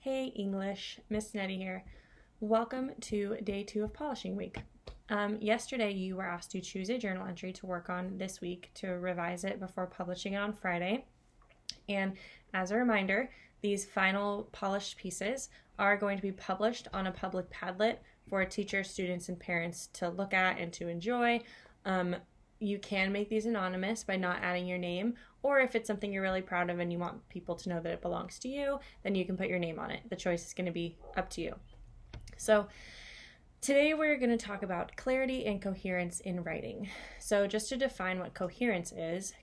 Hey English, Miss Nettie here. Welcome to day 2 of Polishing Week. Yesterday you were asked to choose a journal entry to work on this week to revise it before publishing it on Friday. And as a reminder, these final polished pieces are going to be published on a public Padlet for teachers, students, and parents to look at and to enjoy. You can make these anonymous by not adding your name, or if it's something you're really proud of and you want people to know that it belongs to you, then you can put your name on it. The choice is going to be up to you. So today we're going to talk about clarity and coherence in writing. So just to define what coherence is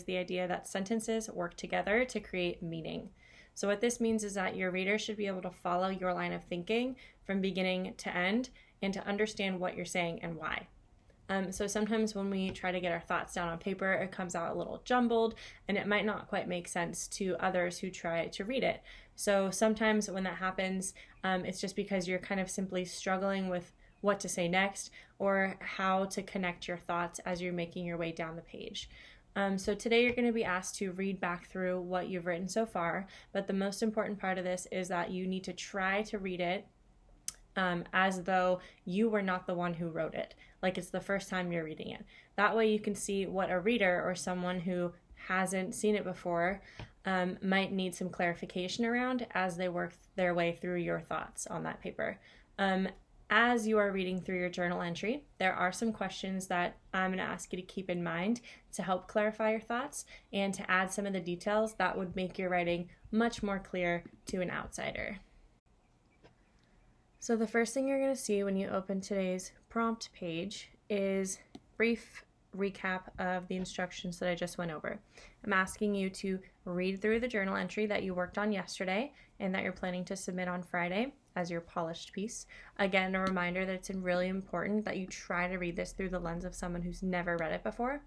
the idea that sentences work together to create meaning. So what this means is that your reader should be able to follow your line of thinking from beginning to end and to understand what you're saying and why. So sometimes when we try to get our thoughts down on paper, it comes out a little jumbled and it might not quite make sense to others who try to read it. So sometimes when that happens, it's just because you're kind of simply struggling with what to say next or how to connect your thoughts as you're making your way down the page. So today you're going to be asked to read back through what you've written so far, but the most important part of this is that you need to try to read it as though you were not the one who wrote it, like it's the first time you're reading it. That way you can see what a reader or someone who hasn't seen it before might need some clarification around as they work their way through your thoughts on that paper. As you are reading through your journal entry, there are some questions that I'm going to ask you to keep in mind to help clarify your thoughts and to add some of the details that would make your writing much more clear to an outsider. So the first thing you're going to see when you open today's prompt page is a brief recap of the instructions that I just went over. I'm asking you to read through the journal entry that you worked on yesterday and that you're planning to submit on Friday as your polished piece. Again, a reminder that it's really important that you try to read this through the lens of someone who's never read it before.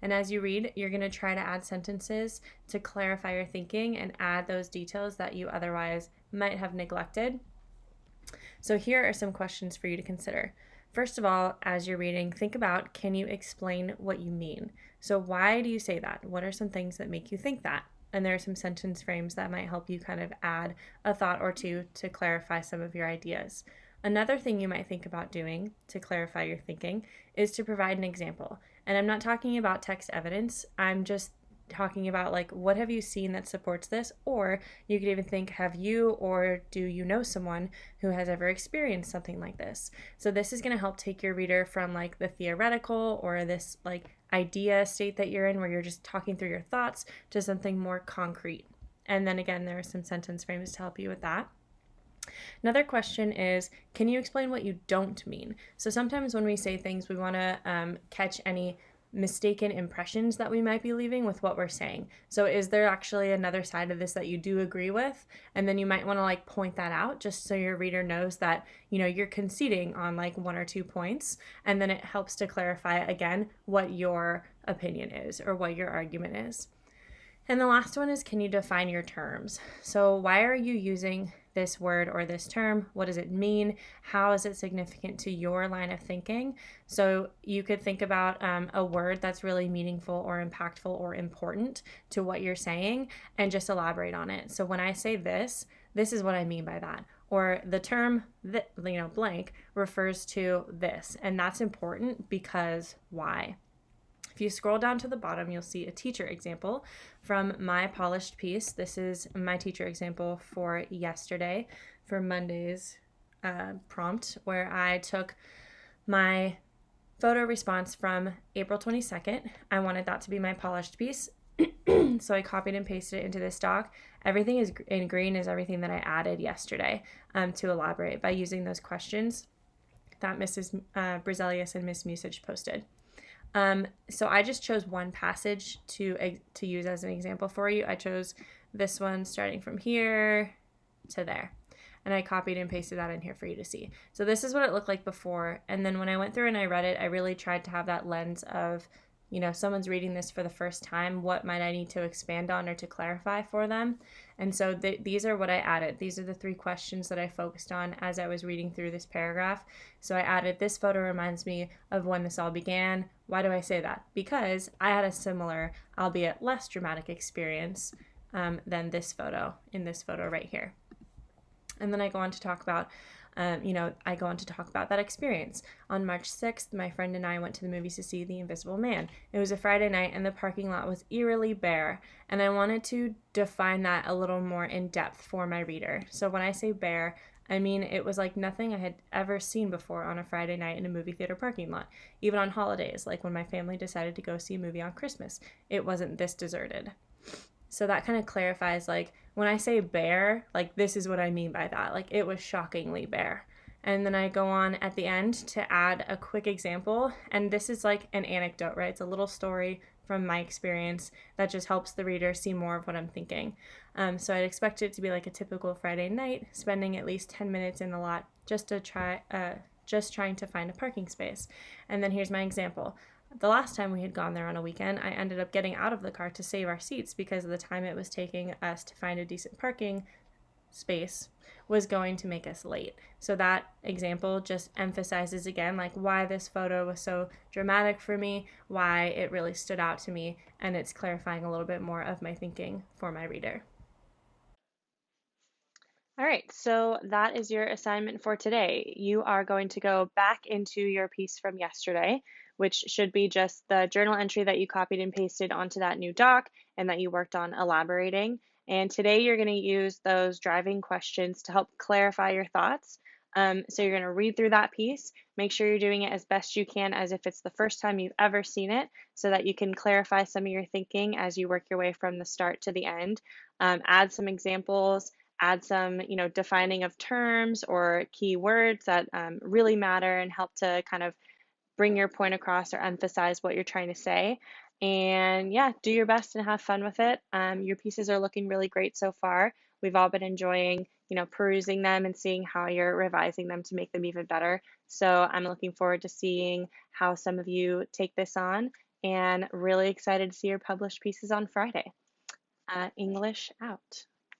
And as you read, you're going to try to add sentences to clarify your thinking and add those details that you otherwise might have neglected. So here are some questions for you to consider. First of all, as you're reading, think about, can you explain what you mean? So why do you say that? What are some things that make you think that? And there are some sentence frames that might help you kind of add a thought or two to clarify some of your ideas. Another thing you might think about doing to clarify your thinking is to provide an example. And I'm not talking about text evidence. I'm just talking about like, what have you seen that supports this? Or you could even think, have you or do you know someone who has ever experienced something like this? So this is going to help take your reader from like the theoretical or this like idea state that you're in where you're just talking through your thoughts to something more concrete. And then again, there are some sentence frames to help you with that. Another question is, can you explain what you don't mean? So sometimes when we say things, we want to catch any mistaken impressions that we might be leaving with what we're saying. So is there actually another side of this that you do agree with? And then you might want to like point that out just so your reader knows that, you know, you're conceding on like 1 or 2 points. And then it helps to clarify again what your opinion is or what your argument is. And the last one is, can you define your terms? So why are you using this word or this term? What does it mean? How is it significant to your line of thinking? So you could think about a word that's really meaningful or impactful or important to what you're saying and just elaborate on it. So when I say this is what I mean by that. Or the term, blank refers to this. And that's important because why? If you scroll down to the bottom, you'll see a teacher example from my polished piece. This is my teacher example for yesterday, for Monday's prompt, where I took my photo response from April 22nd. I wanted that to be my polished piece, so I copied and pasted it into this doc. Everything is in green is everything that I added yesterday to elaborate by using those questions that Mrs. Brazelius and Miss Musich posted. So I just chose one passage to use as an example for you. I chose this one starting from here to there. And I copied and pasted that in here for you to see. So this is what it looked like before. And then when I went through and I read it, I really tried to have that lens of, you know, someone's reading this for the first time, what might I need to expand on or to clarify for them? And so these are what I added. These are the 3 questions that I focused on as I was reading through this paragraph. So I added, this photo reminds me of when this all began. Why do I say that? Because I had a similar, albeit less dramatic experience than this photo, in this photo right here. And then I go on to talk about, I go on to talk about that experience. On March 6th, my friend and I went to the movies to see The Invisible Man. It was a Friday night, and the parking lot was eerily bare. And I wanted to define that a little more in depth for my reader. So when I say bare, I mean, it was like nothing I had ever seen before on a Friday night in a movie theater parking lot. Even on holidays, like when my family decided to go see a movie on Christmas, it wasn't this deserted. So that kind of clarifies, like, when I say bare, like, this is what I mean by that. Like, it was shockingly bare. And then I go on at the end to add a quick example. And this is like an anecdote, right? It's a little story from my experience that just helps the reader see more of what I'm thinking. So I'd expect it to be like a typical Friday night, spending at least 10 minutes in the lot just trying to find a parking space. And then here's my example. The last time we had gone there on a weekend, I ended up getting out of the car to save our seats because of the time it was taking us to find a decent parking space was going to make us late. So that example just emphasizes again like why this photo was so dramatic for me, why it really stood out to me, and it's clarifying a little bit more of my thinking for my reader. All right, so that is your assignment for today. You are going to go back into your piece from yesterday, which should be just the journal entry that you copied and pasted onto that new doc and that you worked on elaborating. And today you're going to use those driving questions to help clarify your thoughts. So you're going to read through that piece, make sure you're doing it as best you can as if it's the first time you've ever seen it, so that you can clarify some of your thinking as you work your way from the start to the end. Add some examples, add some, defining of terms or key words that really matter and help to kind of bring your point across or emphasize what you're trying to say. And yeah, do your best and have fun with it. Your pieces are looking really great so far. We've all been enjoying, perusing them and seeing how you're revising them to make them even better. So I'm looking forward to seeing how some of you take this on and really excited to see your published pieces on Friday. English out.